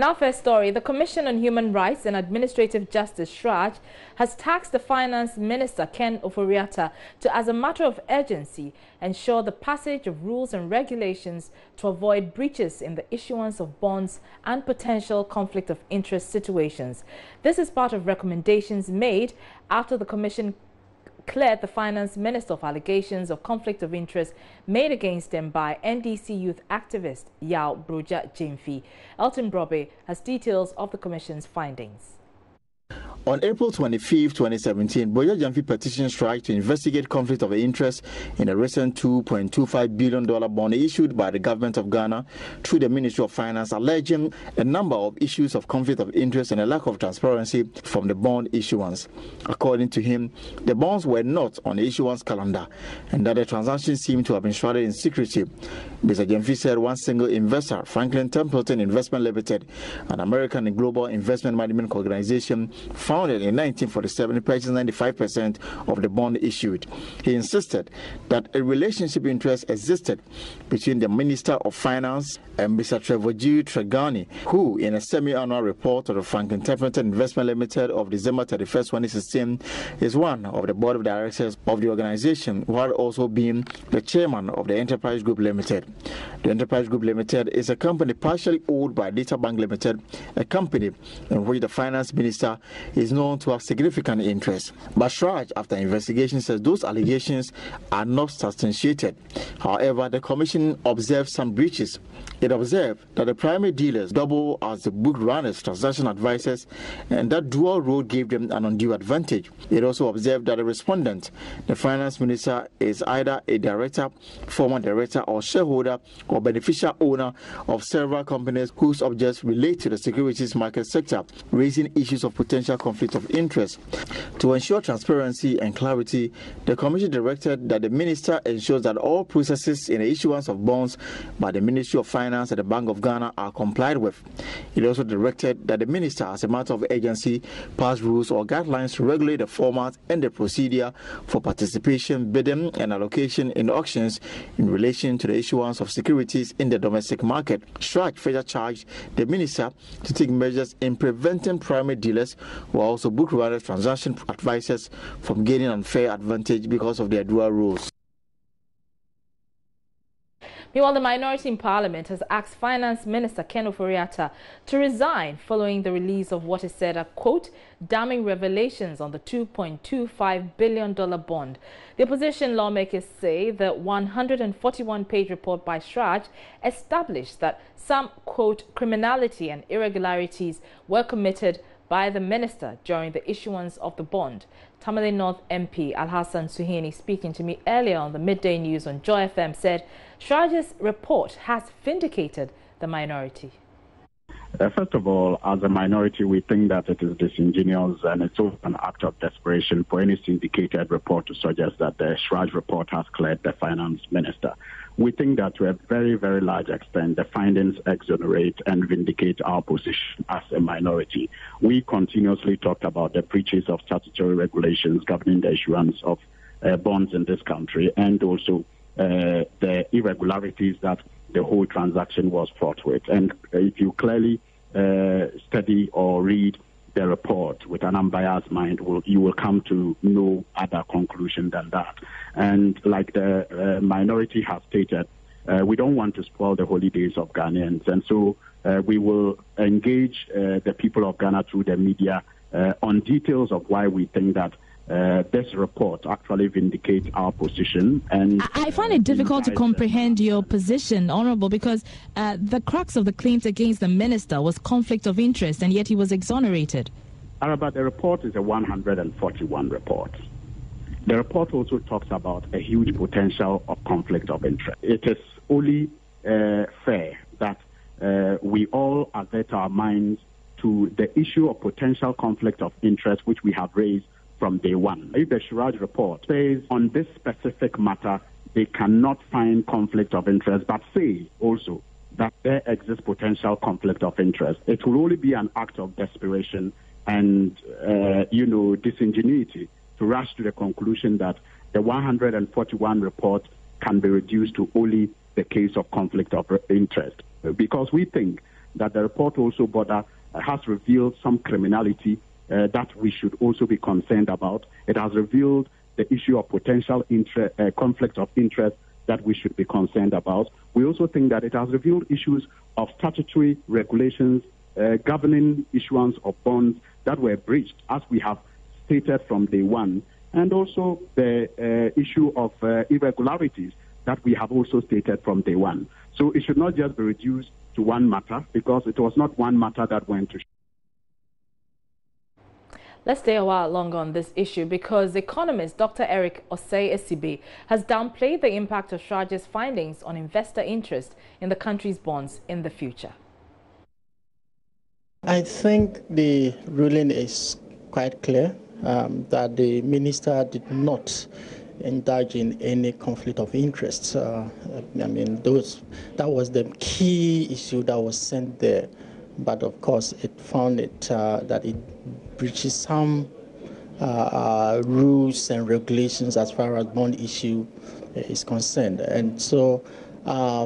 In our first story, the Commission on Human Rights and Administrative Justice, SHRAJ, has tasked the Finance Minister, Ken Ofori-Atta, to, as a matter of urgency, ensure the passage of rules and regulations to avoid breaches in the issuance of bonds and potential conflict of interest situations. This is part of recommendations made after the Commission cleared the Finance Minister of allegations of conflict of interest made against him by NDC youth activist Yao Broja Jemfi. Elton Robbery has details of the Commission's findings. On April 25, 2017, Broja Jemfi petitioned SHRAJ to investigate conflict of interest in a recent $2.25 billion bond issued by the government of Ghana through the Ministry of Finance, alleging a number of issues of conflict of interest and a lack of transparency from the bond issuance. According to him, the bonds were not on the issuance calendar and that the transactions seemed to have been shrouded in secrecy. Mr. Jemfi said one single investor, Franklin Templeton Investment Limited, an American and global investment management organization, founded in 1947, purchased 95% of the bond issued. He insisted that a relationship interest existed between the Minister of Finance and Mr. Trevor G. Tregani, who, in a semi-annual report of the Franklin Templeton Investment Limited of December 31, 2016, is one of the board of directors of the organization, who had also been the chairman of the Enterprise Group Limited. The Enterprise Group Limited is a company partially owned by Data Bank Limited, a company in which the finance minister is known to have significant interest. But SHRAJ, after investigation, says those allegations are not substantiated. However, the Commission observed some breaches. It observed that the primary dealers double as the book runners, transaction advisors, and that dual role gave them an undue advantage. It also observed that the respondent, the finance minister, is either a director, former director, or shareholder or beneficial owner of several companies whose objects relate to the securities market sector, raising issues of potential conflict of interest. To ensure transparency and clarity, the Commission directed that the minister ensures that all processes in the issuance of bonds by the Ministry of Finance and the Bank of Ghana are complied with. It also directed that the minister, as a matter of urgency, pass rules or guidelines to regulate the format and the procedure for participation, bidding, and allocation in auctions in relation to the issuance of securities in the domestic market. SHRAJ further charged the minister to take measures in preventing primary dealers who are also book runners, transaction advisors from gaining unfair advantage because of their dual roles. Meanwhile, the minority in Parliament has asked Finance Minister Ken Ofori-Atta to resign following the release of what is said are, quote, damning revelations on the $2.25 billion bond. The opposition lawmakers say the 141-page report by SHRAJ established that some, quote, criminality and irregularities were committed by the minister during the issuance of the bond. Tamale North MP Alhassan Suhini, speaking to me earlier on the midday news on Joy FM, said SHRAJ's report has vindicated the minority. First of all, as a minority, we think that it is disingenuous and it's also an act of desperation for any syndicated report to suggest that the SHRAJ report has cleared the finance minister. We think that to a very, very large extent, the findings exonerate and vindicate our position as a minority. We continuously talked about the breaches of statutory regulations governing the issuance of bonds in this country, and also the irregularities that the whole transaction was fraught with. And if you clearly study or read the report with an unbiased mind, you will come to no other conclusion than that. And like the minority has stated, we don't want to spoil the holidays of Ghanaians. And so we will engage the people of Ghana through the media on details of why we think that this report actually vindicates our position. And I find it difficult to comprehend your position, Honourable, because the crux of the claims against the minister was conflict of interest, and yet he was exonerated. Araba, the report is a 141 report. The report also talks about a huge potential of conflict of interest. It is only fair that we all alert our minds to the issue of potential conflict of interest, which we have raised from day one. If the SHRAJ report says on this specific matter they cannot find conflict of interest, but say also that there exists potential conflict of interest, it will only be an act of desperation and disingenuity to rush to the conclusion that the 141 report can be reduced to only the case of conflict of interest. Because we think that the report also has revealed some criminality that we should also be concerned about. It has revealed the issue of potential conflict of interest that we should be concerned about. We also think that it has revealed issues of statutory regulations governing issuance of bonds that were breached, as we have stated from day one, and also the issue of irregularities that we have also stated from day one. So it should not just be reduced to one matter, because it was not one matter that went to. Let's stay a while longer on this issue, because economist Dr. Eric Osei-Esibe has downplayed the impact of Srage's findings on investor interest in the country's bonds in the future. I think the ruling is quite clear that the minister did not indulge in any conflict of interest. That was the key issue that was sent there. But of course, it found that it breaches some rules and regulations as far as bond issue is concerned. And so,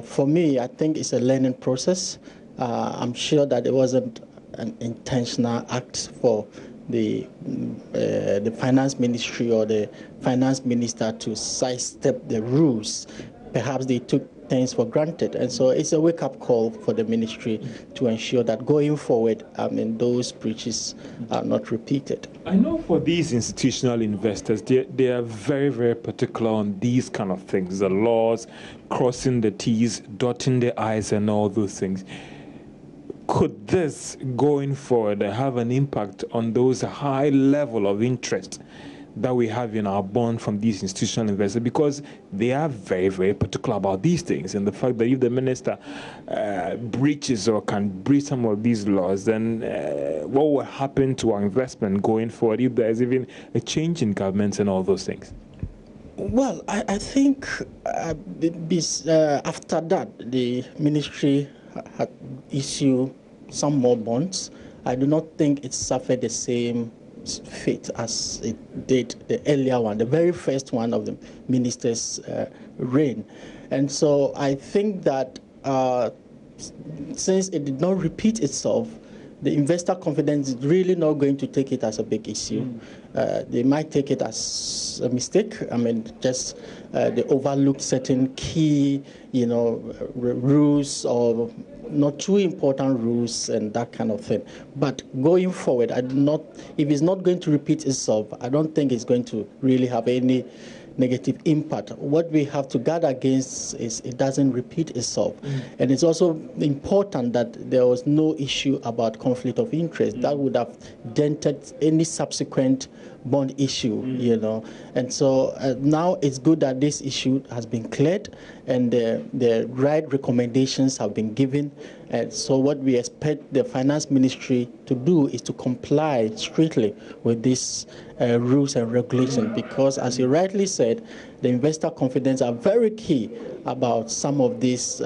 for me, I think it's a learning process. I'm sure that it wasn't an intentional act for the finance ministry or the finance minister to sidestep the rules. Perhaps they took things for granted, and so it's a wake-up call for the ministry to ensure that going forward, those breaches are not repeated. I know for these institutional investors, they are very, very particular on these kind of things, the laws, crossing the T's, dotting the I's, and all those things. Could this, going forward, have an impact on those high level of interest that we have in our bond from these institutional investors? Because they are very, very particular about these things, and the fact that if the minister breaches or can breach some of these laws, then what will happen to our investment going forward if there is even a change in government and all those things? Well, I think after that, the ministry had issued some more bonds. I do not think it suffered the same fate as it did the earlier one, the very first one of the minister's reign. And so I think that since it did not repeat itself, the investor confidence is really not going to take it as a big issue. They might take it as a mistake. Just they overlooked certain key, rules or not too important rules and that kind of thing. But going forward, if it's not going to repeat itself, I don't think it's going to really have any negative impact. What we have to guard against is it doesn't repeat itself. And it's also important that there was no issue about conflict of interest. That would have dented any subsequent bond issue, And so now it's good that this issue has been cleared and the right recommendations have been given. And so what we expect the finance ministry to do is to comply strictly with these rules and regulations, because as you rightly said, the investor confidence are very key about some of these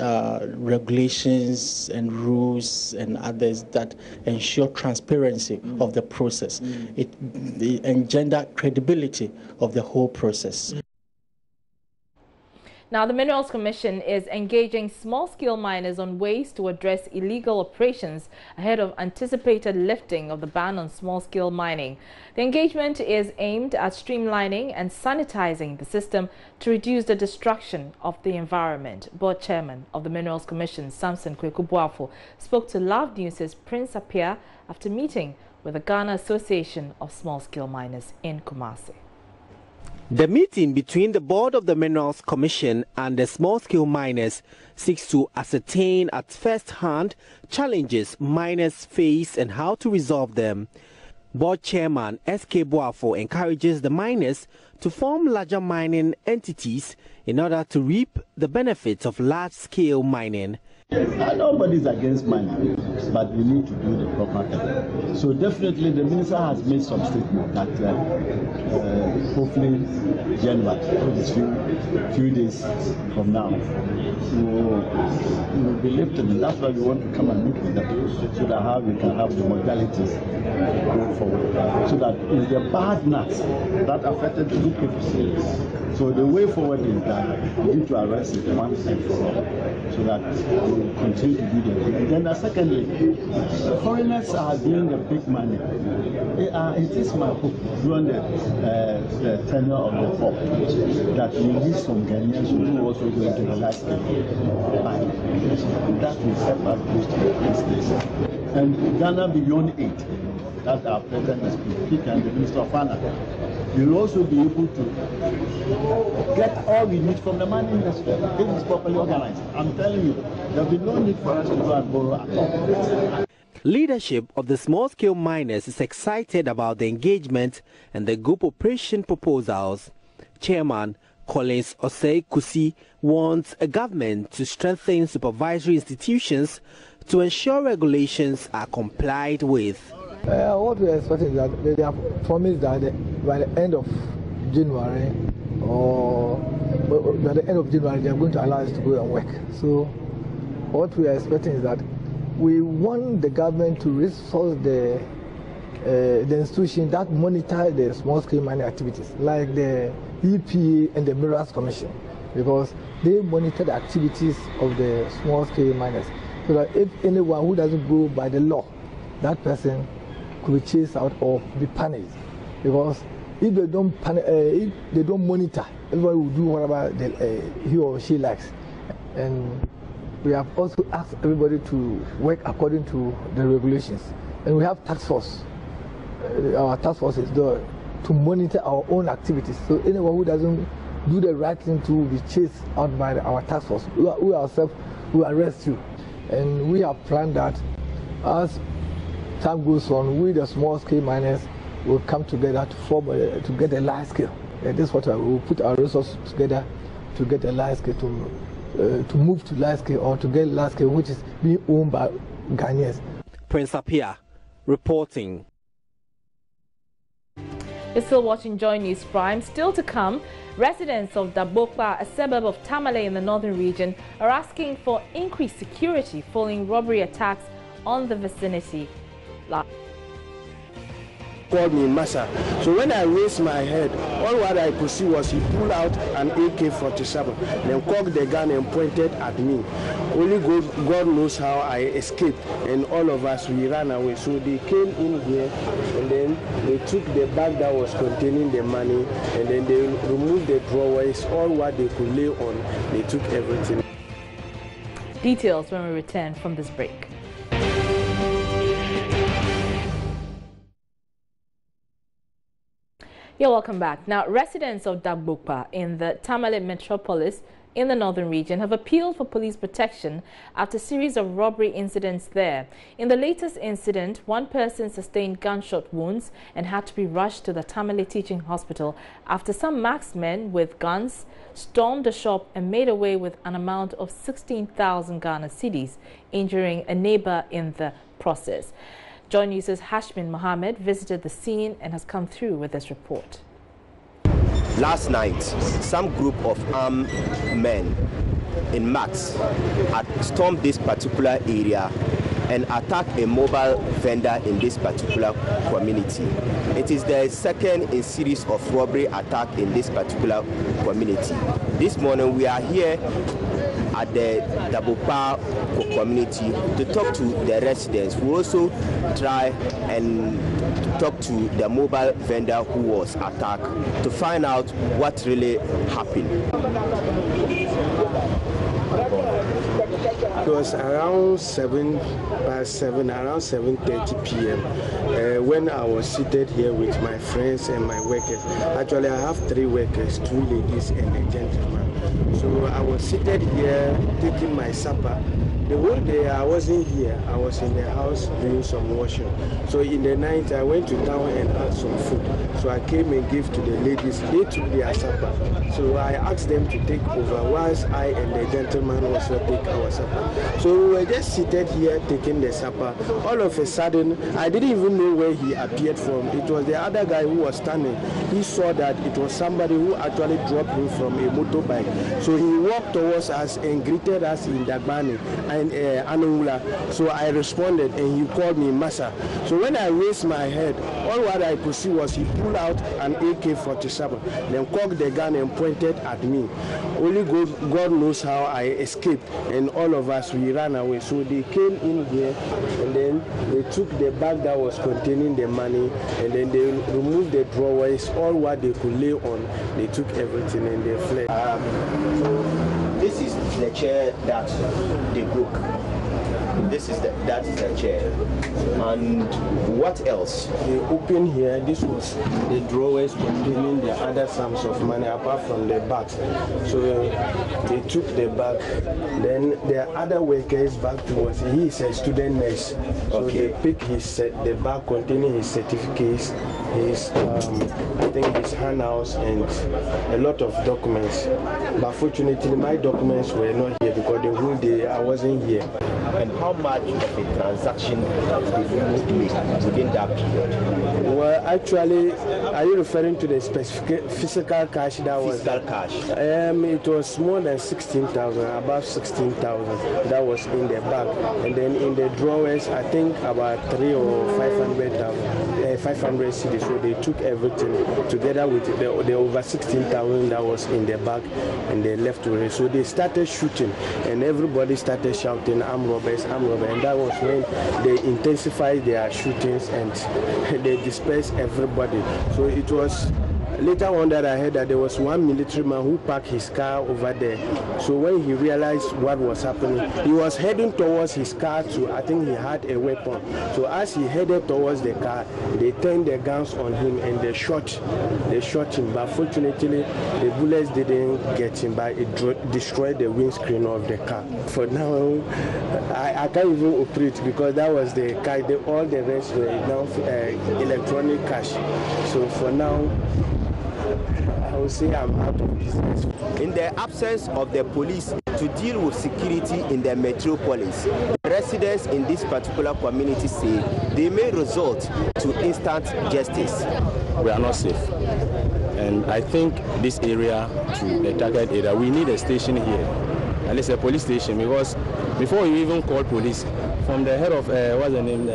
regulations and rules and others that ensure transparency of the process. It engender credibility of the whole process. Now, the Minerals Commission is engaging small-scale miners on ways to address illegal operations ahead of anticipated lifting of the ban on small-scale mining. The engagement is aimed at streamlining and sanitizing the system to reduce the destruction of the environment. Board Chairman of the Minerals Commission, Samson Kweku-Boafo, spoke to Love News' Prince Appiah after meeting with the Ghana Association of Small-Scale Miners in Kumasi. The meeting between the board of the Minerals Commission and the small-scale miners seeks to ascertain at first hand challenges miners face and how to resolve them. Board Chairman S.K. Boafo encourages the miners to form larger mining entities in order to reap the benefits of large-scale mining. Nobody's against mining, but we need to do the proper thing. So definitely the minister has made some statement that hopefully January, which is few days from now, we will be lifted, and that's why we want to come and meet with them, so that how we can have the modalities go forward, so that it's the bad nuts that affected the good people. So the way forward is that we need to arrest it once and for all, so that will continue to do the thing. Then secondly, foreigners are doing the big money. It is my hope during the tenure of the pop that we need some Ghanaians who also go into the last game. That will help us boost the business. And Ghana Beyond 8, that our president is speaking, and the Minister of Finance, will also be able to get all we need from the money industry if it's properly organized. I'm telling you, there will be no need for us to go and borrow at all. Leadership of the small-scale miners is excited about the engagement and the group operation proposals. Chairman Collins Osei Kusi wants a government to strengthen supervisory institutions to ensure regulations are complied with. What we are expecting is that they have promised that by the end of January they are going to allow us to go and work. So what we are expecting is that we want the government to resource the institution that monitor the small-scale mining activities, like the EPA and the Minerals Commission, because they monitor the activities of the small-scale miners. So that if anyone who doesn't go by the law, that person could be chased out or be punished. Because if they don't monitor, everybody will do whatever he or she likes. And we have also asked everybody to work according to the regulations. And we have task force. Our task force is there to monitor our own activities. So anyone who doesn't do the right thing to be chased out by our task force. We ourselves will arrest you. And we have planned that as time goes on, we the small-scale miners will come together to form to get a large scale. This is what we will put our resources together to get a large scale, to move to large scale or to get large scale, which is being owned by Ghanaians. Prince Apia reporting. You're still watching Joy News Prime. Still to come, residents of Dabokpa, a suburb of Tamale in the northern region, are asking for increased security following robbery attacks on the vicinity. Called me Massa. So when I raised my head, all what I could see was he pulled out an AK-47, then cocked the gun and pointed at me. Only God knows how I escaped, and all of us, we ran away. So they came in here, and then they took the bag that was containing the money, and then they removed the drawers, all what they could lay on. They took everything. Details when we return from this break. You're welcome back. Now, residents of Dabokpa in the Tamale metropolis in the northern region have appealed for police protection after a series of robbery incidents there. In the latest incident, one person sustained gunshot wounds and had to be rushed to the Tamale Teaching Hospital after some masked men with guns stormed the shop and made away with an amount of 16,000 Ghana cedis, injuring a neighbor in the process. Joy News' Hashmin Mohammed visited the scene and has come through with this report. Last night, some group of armed men in masks had stormed this particular area and attacked a mobile vendor in this particular community. It is the second in series of robbery attack in this particular community. This morning we are here at the Dabokpa community to talk to the residents. We also try and talk to the mobile vendor who was attacked to find out what really happened. It was around 7:30 p.m. When I was seated here with my friends and my workers. Actually, I have 3 workers, 2 ladies and a gentleman. So I was seated here taking my supper. The whole day I wasn't here. I was in the house doing some washing. So in the night I went to town and had some food. So I came and gave to the ladies. They took their supper. So I asked them to take over whilst I and the gentleman also take our supper. So we were just seated here taking the supper. All of a sudden, I didn't even know where he appeared from. It was the other guy who was standing. He saw that it was somebody who actually dropped him from a motorbike. So he walked towards us and greeted us in Dagbani and Anungula. So I responded and he called me Massa. So when I raised my head, all what I could see was he pulled out an AK-47, then cocked the gun and pointed at me. Only God knows how I escaped, and all of us, we ran away. So they came in here and then they took the bag that was containing the money, and then they removed the drawers, all what they could lay on. They took everything and they fled. This is the chair that they broke. That is the chair. And what else? They opened here. This was the drawers containing the other sums of money apart from the bags. So they took the bag. Then the other worker's bag was, he is a student nurse. So they picked the bag containing his certificates, his I think his handouts and a lot of documents. But fortunately my documents were not here because the whole day I wasn't here. And how much of a transaction did you make within that period? Well, actually, are you referring to the specific physical cash that was? Physical cash. It was more than 16,000, above 16,000 that was in the bag. And then in the drawers, I think about 300 or 500 cedis. So they took everything together with the over 16,000 that was in the bag and they left with it. So they started shooting and everybody started shouting, "Armed robbers, armed robbers." And that was when they intensified their shootings and they dispersed everybody. So it was later on that I heard that there was one military man who parked his car over there. So when he realized what was happening, he was heading towards his car too. I think he had a weapon. So as he headed towards the car, they turned their guns on him and they shot him. But fortunately, the bullets didn't get him, but it destroyed the windscreen of the car. For now, I can't even operate because that was the car. All the rest were now electronic cash. So for now, I would say I'm out of business. In the absence of the police to deal with security in the metropolis, the residents in this particular community say they may resort to instant justice. We are not safe. And I think this area, to the target area, we need a station here. And it's a police station because before you even call police, from the head of, what's the name,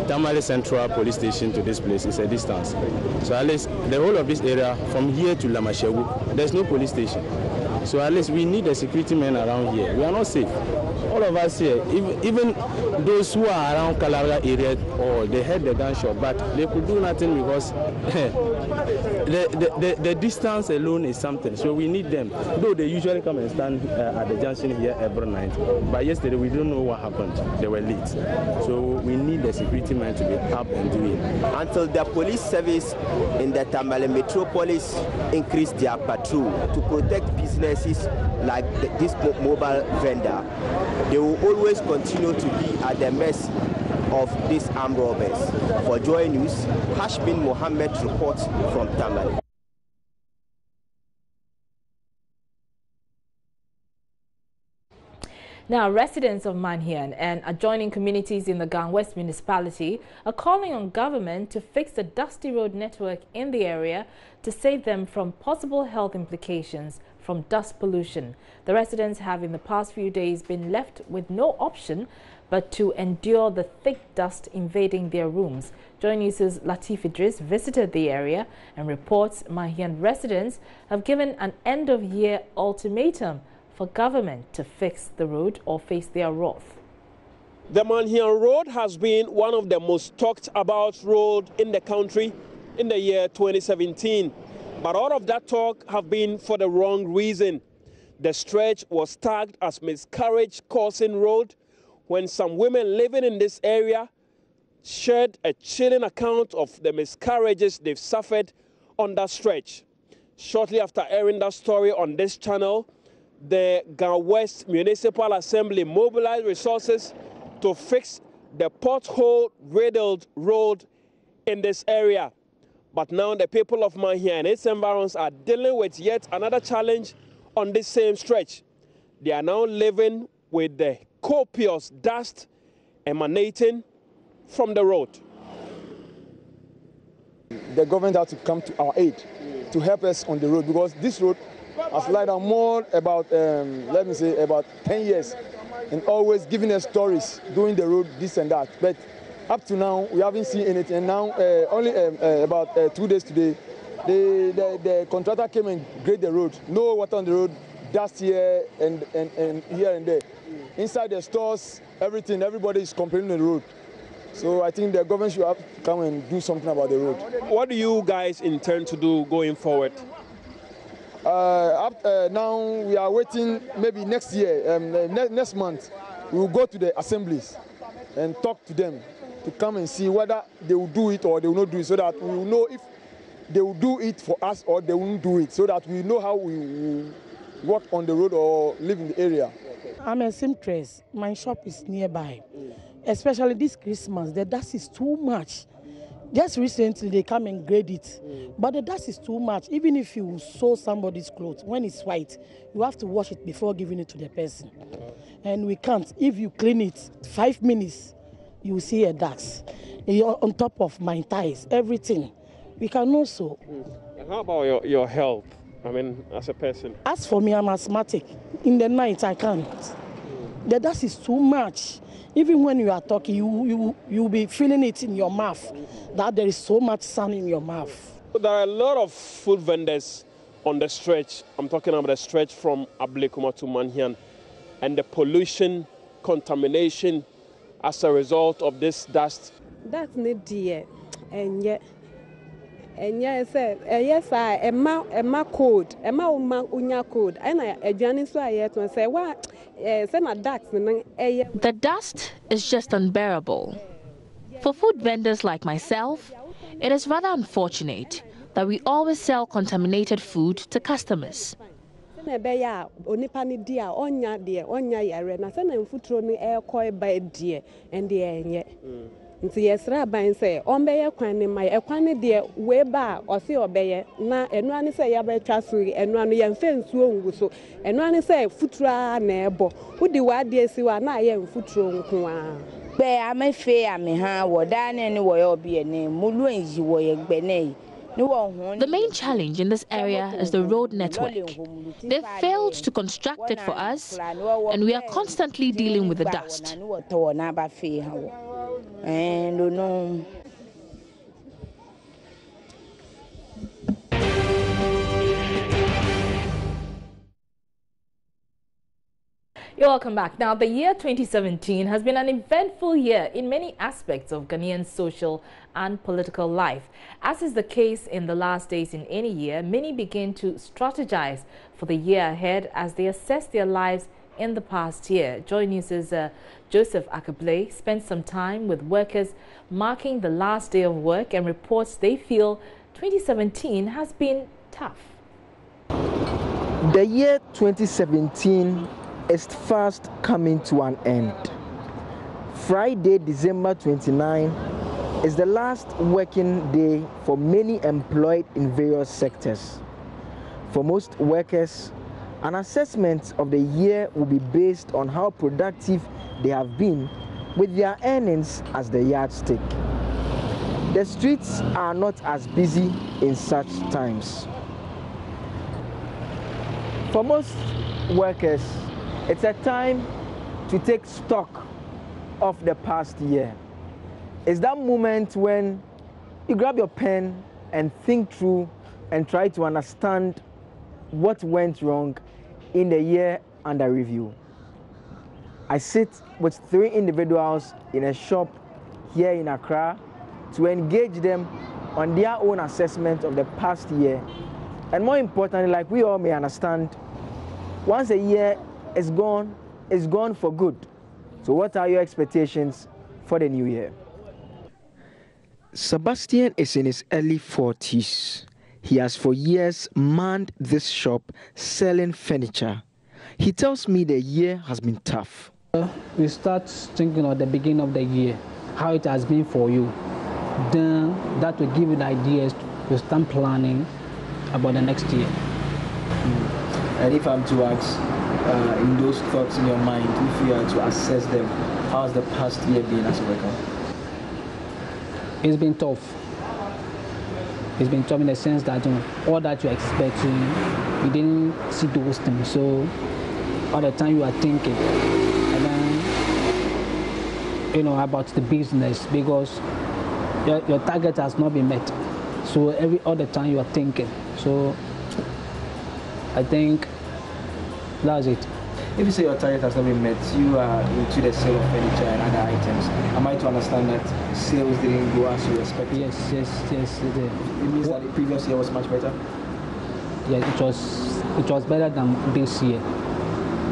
Tamale Central Police Station to this place is a distance. So at least the whole of this area, from here to Lamashegu, there's no police station. So at least we need the security men around here. We are not safe. All of us here, even those who are around Calabar area, or they heard the gunshot, but they could do nothing because the distance alone is something. So we need them. Though they usually come and stand at the junction here every night. But yesterday we don't know what happened. They were late. So we need the security men to be up and doing. Until the police service in the Tamale metropolis increase their patrol to protect businesses like this mobile vendor, they will always continue to be at the mercy of these armed robbers. For Joy News, Hashbin Mohammed reports from Tamale. Now, residents of Manhian and adjoining communities in the Gang West municipality are calling on government to fix the dusty road network in the area to save them from possible health implications from dust pollution. The residents have in the past few days been left with no option but to endure the thick dust invading their rooms. Joy News' Latif Idris visited the area and reports Manhian residents have given an end-of-year ultimatum for government to fix the road or face their wrath. The Manhian Road has been one of the most talked about roads in the country in the year 2017. But all of that talk have been for the wrong reason. The stretch was tagged as miscarriage-causing road when some women living in this area shared a chilling account of the miscarriages they've suffered on that stretch. Shortly after airing that story on this channel, the Gang West Municipal Assembly mobilized resources to fix the pothole-riddled road in this area. But now the people of Manhian and its environs are dealing with yet another challenge on this same stretch. They are now living with the copious dust emanating from the road. The government has to come to our aid to help us on the road because this road has lied down more about, let me say, about 10 years, and always giving us stories, doing the road, this and that. But up to now, we haven't seen anything. And now, only about 2 days today, the contractor came and graded the road. No water on the road, dust here and here and there. Inside the stores, everything, everybody is complaining on the road. So I think the government should have to come and do something about the road. What do you guys intend to do going forward? Now we are waiting, maybe next year, next month, we will go to the assemblies and talk to them to come and see whether they will do it or they will not do it, so that we will know if they will do it for us or they won't do it, so that we know how we will work on the road or live in the area. I'm a seamstress. My shop is nearby. Especially this Christmas, the dust is too much. Just recently, they come and grade it. But the dust is too much. Even if you sew somebody's clothes, when it's white, you have to wash it before giving it to the person. And we can't. If you clean it 5 minutes, you will see a dust. On top of my ties, everything. We can also. How about your health? I mean, as a person? As for me, I'm asthmatic. In the night, I can't. The dust is too much. Even when you are talking, you'll be feeling it in your mouth, that there is so much sun in your mouth. There are a lot of food vendors on the stretch. I'm talking about the stretch from Ablekuma to Manhian. And the pollution, contamination as a result of this dust. That's not dear. And yet, yes, Emma code, Emma unya code. And I journey so I to say, what? The dust is just unbearable. For food vendors like myself, it is rather unfortunate that we always sell contaminated food to customers. Nti yesra ban say onbeye kwan ne mai ekwan de we ba o se obeye na enu ani say ya be twa so enu anu ye mfe nsuo ngu so enu ani say futura na ebo wudi wa de esi wa na ye mfuturo nko a be amefe ame ha wo da ne wo ye obi ne mulu enyi wo ye gbe ne. The main challenge in this area is the road network. They've failed to construct it for us, and we are constantly dealing with the dust. You're welcome back. Now, the year 2017 has been an eventful year in many aspects of Ghanaian social and political life. As is the case in the last days in any year, many begin to strategize for the year ahead as they assess their lives in the past year. Joy News' Joseph Akablay spent some time with workers marking the last day of work and reports they feel 2017 has been tough. The year 2017 is fast coming to an end. Friday, December 29 is the last working day for many employed in various sectors. For most workers, an assessment of the year will be based on how productive they have been with their earnings as the yardstick. The streets are not as busy in such times. For most workers, it's a time to take stock of the past year. It's that moment when you grab your pen and think through and try to understand what went wrong in the year under review. I sit with 3 individuals in a shop here in Accra to engage them on their own assessment of the past year. And more importantly, like we all may understand, once a year is gone, it's gone for good. So what are your expectations for the new year? Sebastian is in his early 40s. He has for years manned this shop selling furniture. He tells me the year has been tough. We start thinking of the beginning of the year, how it has been for you. Then that will give you the ideas to start planning about the next year. And if I'm to ask, in those thoughts in your mind, if you are to assess them, how has the past year been as a worker? It's been tough. it's been tough in the sense that all that you're expecting, you didn't see those things. So all the time you are thinking, and then about the business, because your target has not been met. So all the time you are thinking. So I think that's it. If you say your target has not been met, you are into the sale of furniture and other items. Am I to understand that sales didn't go as you expected? Yes, it did. It means that the previous year was much better? Yeah, it was better than this year.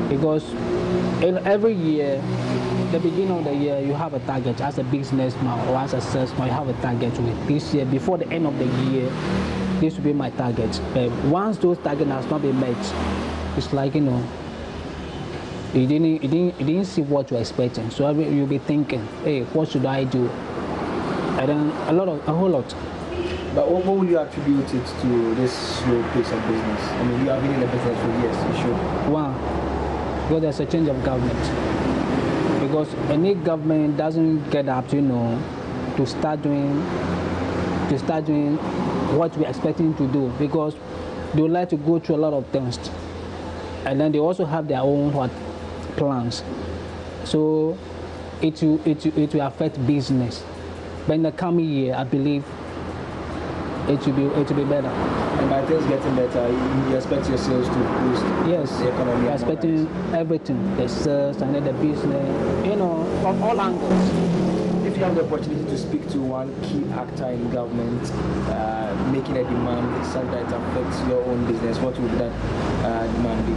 Because every year, the beginning of the year, you have a target. As a businessman or as a salesman, you have a target with this year. Before the end of the year, this will be my target. But once those targets has not been met, it's like, you didn't see what you're expecting. So you'll be thinking, hey, what should I do? And then a whole lot. But what will you attribute it to this slow pace of business? I mean, you have been in the business for years, you should. One, because there's a change of government. Because any government doesn't get up, to start doing what we're expecting to do, because they would like to go through a lot of things. And then they also have their own plans. So it will affect business. But in the coming year, I believe it will be better. And by things getting better, you expect your sales to boost? Yes, the economy. We're expecting everything, the sales and then the business, from all angles. If you have the opportunity to speak to one key actor in government, making a demand such that it affects your own business, what would that demand be?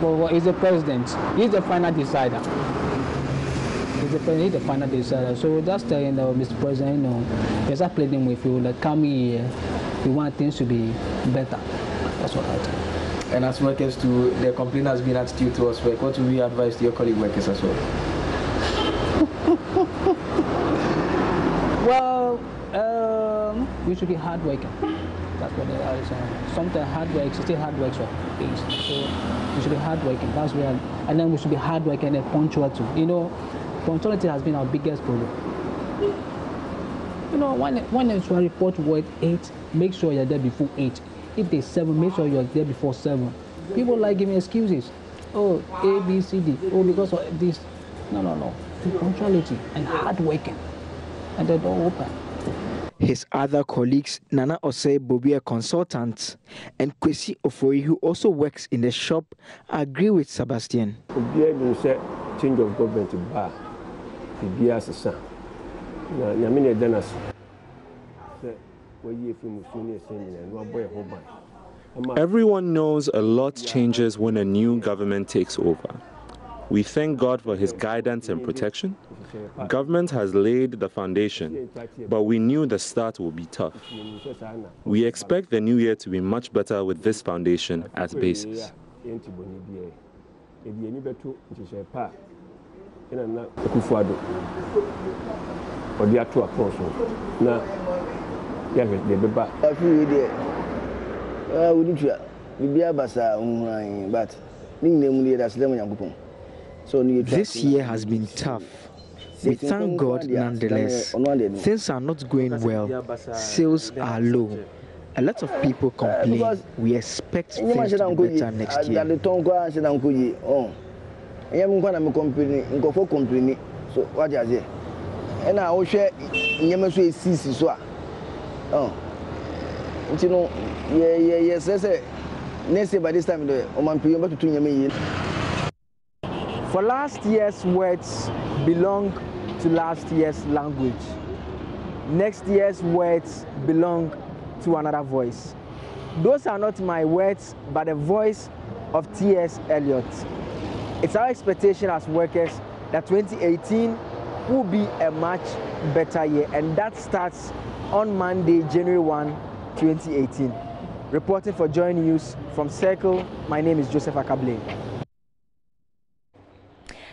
Well, he's the president. He's the final decider. He's the final decider. So just telling Mr. President, he's not pleading with you that coming year, we want things to be better. That's what I think. And as workers too, the complaint has been attitude towards work. What will you advise to your colleague workers as well? Well, we should be hardworking. That's what they are saying. Sometimes hard work, still hard work for things. So we should be hardworking. That's where, and then we should be hardworking and punctual too. Punctuality has been our biggest problem. When it's a report word 8, make sure you're there before 8. If there's 7, make sure you're there before 7. People like giving excuses. Oh, A, B, C, D. Oh, because of this. No. Punctuality and hardworking, and the door open. His other colleagues, Nana Osei Bobi, a consultant, and Kwesi Ofori, who also works in the shop, agree with Sebastian. Change of government to bar, Everyone knows a lot changes when a new government takes over. We thank God for his guidance and protection. Government has laid the foundation, but we knew the start would be tough. We expect the new year to be much better with this foundation as basis. This year has been tough. We thank God nonetheless. Things are not going well. Sales are low. A lot of people complain. We expect things to be better next year. So what you say? And I will share Yamasu CC so. Yes, next by this time the Oman Piumba to Yami. For last year's words belong to last year's language. Next year's words belong to another voice. Those are not my words, but the voice of T.S. Eliot. It's our expectation as workers that 2018 will be a much better year, and that starts on Monday, January 1, 2018. Reporting for Joy News from Circle, my name is Joseph Akable.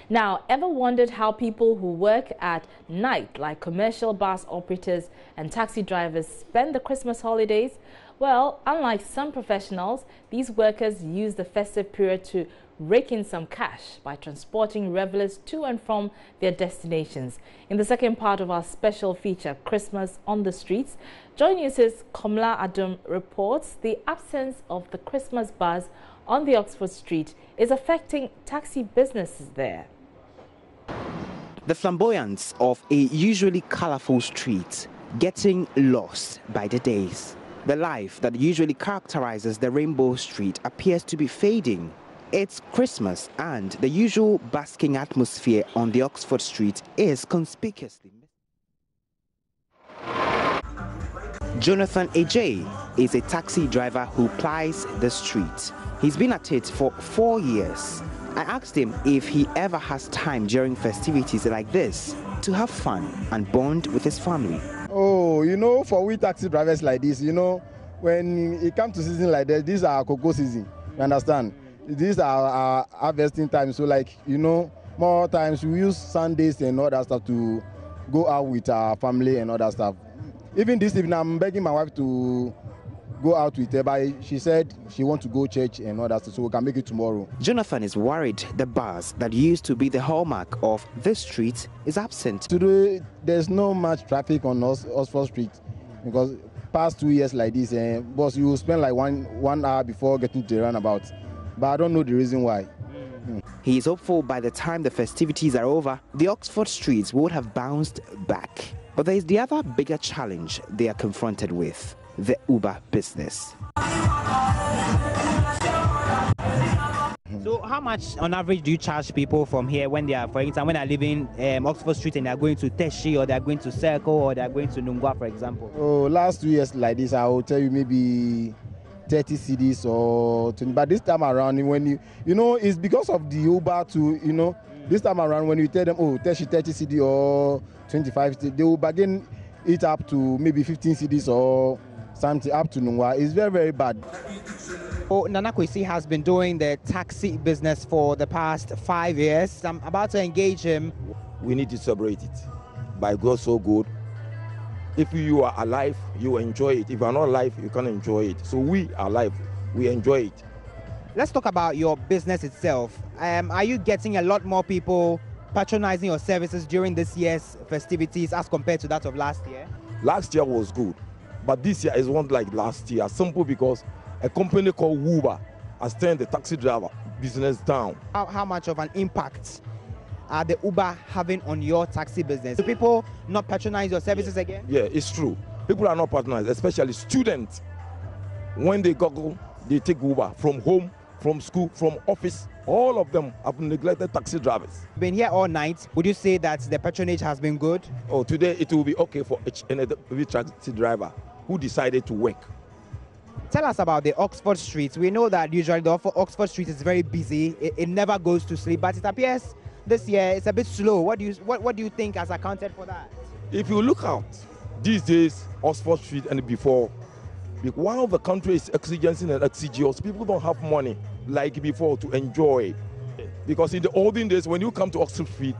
Now, ever wondered how people who work at night, like commercial bus operators and taxi drivers, spend the Christmas holidays? Well, unlike some professionals, these workers use the festive period to rake in some cash by transporting revelers to and from their destinations. In the second part of our special feature, Christmas on the Streets, Joy News' Komla Adum reports the absence of the Christmas buzz on the Oxford Street is affecting taxi businesses there. The flamboyance of a usually colorful street getting lost by the days. The life that usually characterizes the Rainbow Street appears to be fading. It's Christmas and the usual basking atmosphere on the Oxford Street is conspicuously missing. Jonathan Ajay is a taxi driver who plies the street. He's been at it for 4 years. I asked him if he ever has time during festivities like this to have fun and bond with his family. Oh, you know, for we taxi drivers like this, you know, when it comes to season like this, these are cocoa season, you understand? These are our harvesting time, so like, you know, more times we use Sundays and all that stuff to go out with our family and all that stuff. Even this evening, I'm begging my wife to go out with her, but she said she wants to go church and all that stuff, so we can make it tomorrow. Jonathan is worried the buzz that used to be the hallmark of this street is absent. Today, there's no much traffic on Oxford Street because past 2 years like this, boss, you spend like one hour before getting to the runabout. But I don't know the reason why. He is hopeful by the time the festivities are over, the Oxford streets would have bounced back. But there is the other bigger challenge they are confronted with, the Uber business. So how much on average do you charge people from here when they are, for example, when they are leaving Oxford Street and they are going to Teshi, or they are going to Circle, or they are going to Nungwa, for example? Oh, last 2 years like this, I will tell you maybe 30 cedis or 20. But this time around, when you know, it's because of the Uber to, you know, this time around when you tell them, oh, 30 cedi or 25 cedi, they will bargain it up to maybe 15 cedis or something up to Nungwa. It's very, very bad. Oh, Nana Kwesi has been doing the taxi business for the past 5 years. I'm about to engage him. We need to celebrate it. By God so good. If you are alive, you enjoy it. If you are not alive, you can't enjoy it. So we are alive, we enjoy it. Let's talk about your business itself. Are you getting a lot more people patronizing your services during this year's festivities as compared to that of last year? Last year was good, but this year is not like last year. Simple because a company called Uber has turned the taxi driver business down. How much of an impact are the Uber having on your taxi business? Do people not patronize your services again? Yeah, it's true. People are not patronized, especially students. When they go, they take Uber from home, from school, from office. All of them have neglected taxi drivers. Been here all night. Would you say that the patronage has been good? Oh, today it will be okay for each and every taxi driver who decided to work. Tell us about the Oxford Street. We know that usually the Oxford Street is very busy. It never goes to sleep, but it appears this year it's a bit slow. What do you think has accounted for that? If you look out these days, Oxford Street and before, one of the country's exigencies and exigios, people don't have money like before to enjoy. Because in the olden days, when you come to Oxford Street,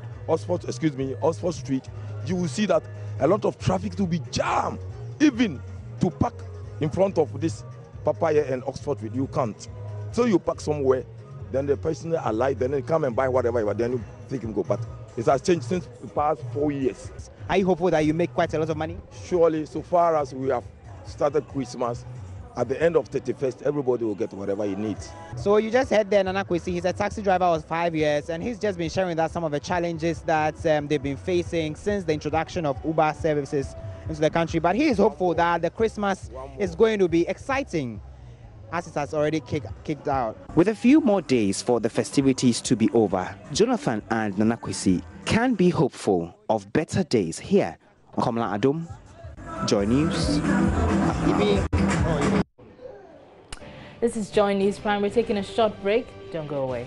you will see that a lot of traffic will be jammed. Even to park in front of this Papaya and Oxford Street, you can't. So you park somewhere, then the person alive, then they come and buy whatever, then you take him go. But it has changed since the past 4 years. Are you hopeful that you make quite a lot of money? Surely, so far as we have started Christmas, at the end of 31st, everybody will get whatever he needs. So you just heard there Nana Kwesi. He's a taxi driver for 5 years, and he's just been sharing with us some of the challenges that they've been facing since the introduction of Uber services into the country. But he is hopeful that the Christmas is going to be exciting, as it has already kicked out. With a few more days for the festivities to be over, Jonathan and Nana Kwesi can be hopeful of better days here on Komla Adum, Joy News. This is Joy News Prime. We're taking a short break. Don't go away.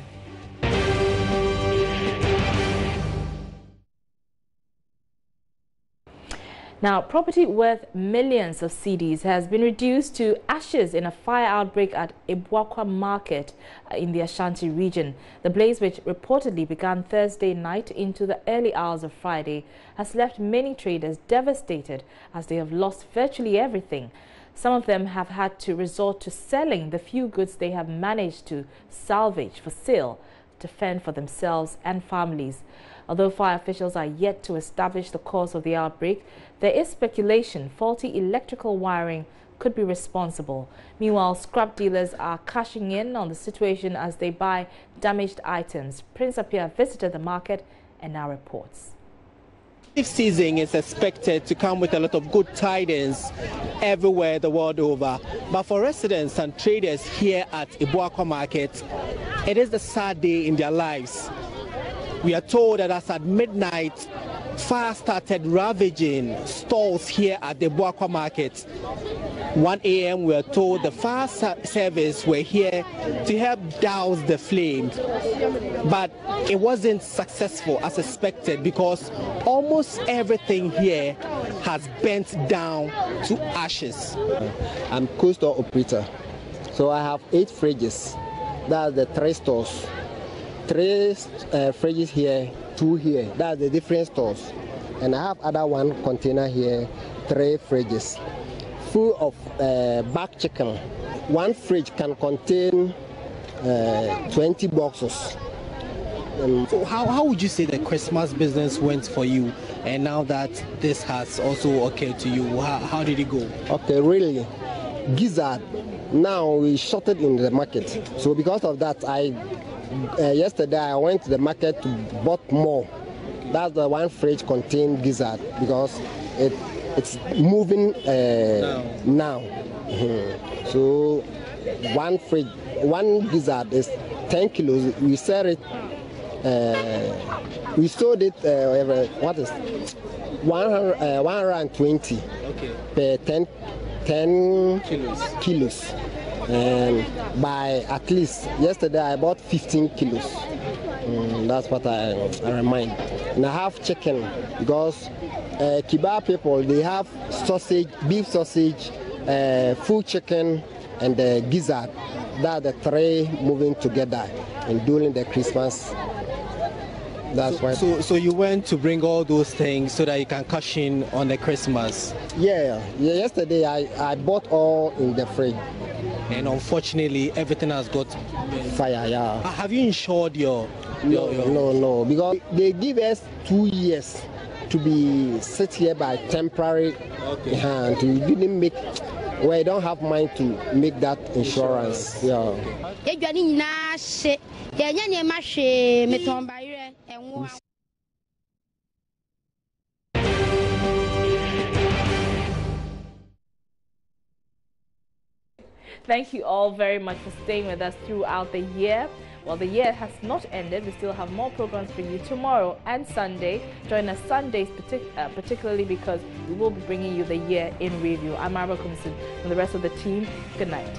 Now, property worth millions of cedis has been reduced to ashes in a fire outbreak at Ebuakwa Market in the Ashanti region. The blaze, which reportedly began Thursday night into the early hours of Friday, has left many traders devastated as they have lost virtually everything. Some of them have had to resort to selling the few goods they have managed to salvage for sale to fend for themselves and families. Although fire officials are yet to establish the cause of the outbreak, there is speculation faulty electrical wiring could be responsible. Meanwhile, scrap dealers are cashing in on the situation as they buy damaged items. Prince Appiah visited the market and now reports. This season is expected to come with a lot of good tidings everywhere the world over. But for residents and traders here at Ibuakwa Market, it is the sad day in their lives. We are told that as at midnight, fire started ravaging stalls here at the Ibuakwa Market. 1 a.m. we are told the fire service were here to help douse the flames, but it wasn't successful as expected because almost everything here has burnt down to ashes. I'm coastal operator, so I have 8 fridges. That's the 3 stores. 3 fridges here, 2 here. That's the different stores. And I have other 1 container here, 3 fridges full of back chicken. 1 fridge can contain 20 boxes. So how would you say the Christmas business went for you? And now that this has also occurred to you, how did it go? Okay, really, gizzard. Now we shot it in the market. So because of that, yesterday I went to the market to bought more. That's the 1 fridge contained gizzard because it's moving now. So 1 fridge, 1 gizzard is 10 kilos. We sell it. We sold it. What is 120 per 10 kilos. And by at least yesterday I bought 15 kilos. That's what I remind. And I have chicken because Kiba people, they have sausage, beef sausage, full chicken, and the gizzard. That are the 3 moving together and during the Christmas. That's why. So you went to bring all those things so that you can cash in on the Christmas? Yeah. Yesterday I bought all in the fridge. And unfortunately, everything has got fire. Yeah. Have you insured your? No, because they give us 2 years to be sit here by temporary. And we didn't make. We don't have money to make that insurance. Yeah. Thank you all very much for staying with us throughout the year. Well, the year has not ended. We still have more programs for you tomorrow and Sunday. Join us Sundays particularly because we will be bringing you the year in review. I'm Mara Kumsin and the rest of the team. Good night.